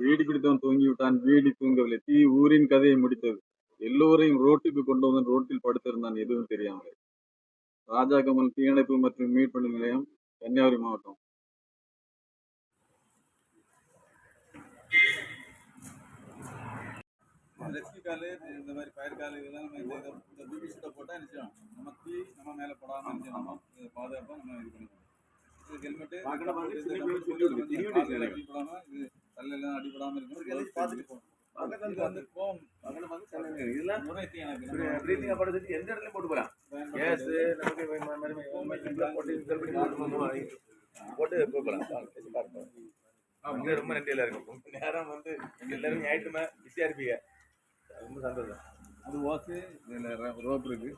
PT பிடித்தவன் தூங்கிவிட்டான், PT தூங்கவில்லை. தீ ஊரின் கதையை முடித்தது. எல்லோரையும் ரோட்டுக்கு கொண்டு வந்தன், ரோட்டில் படுத்திருந்தான் எதுவும் தெரியாமல். ராஜா கமல் தீயணைப்பு மற்றும் மீட்பு நிலையம், கன்னியாகுமரி மாவட்டம். ரெஸ்கியூ காலு இந்த மாதிரி ஃபயர் காலு இதெல்லாம் நம்ம இந்த பிபி சூட்டை போட்டால் நினைச்சோம் நம்ம தீ நம்ம மேலே படாமல் நினைச்சோம் நம்ம பாதுகாப்பாக நம்ம இது பண்ணிக்கணும். இது ஹெல்மெட்டு அடிப்படாமல் இது தள்ளெல்லாம் அடிப்படாமல் இருக்கணும். பார்த்துட்டு போகணும். பக்கத்தில் வந்து போகும் இதெல்லாம் பிரீத்திங் காப்பாடுறதுக்கு எந்த இடத்துலையும் போட்டு போகலாம். கேஸ் நமக்கு போட்டு போகலாம். பார்ப்போம். ரொம்ப நன்றி எல்லாருக்கும். நேரம் வந்து எல்லாரும் ஞாயிற்றுமே பிஸியாக இருப்பீங்க. ரொம்ப சந்தோஷம். அது ஓசு இதில் ரோப் இருக்குது.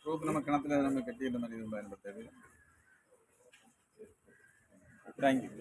ரோப் நம்ம கிணத்துல நம்ம கட்டி இந்த மாதிரி இது பயன்படுத்தாது. தேங்க்யூ.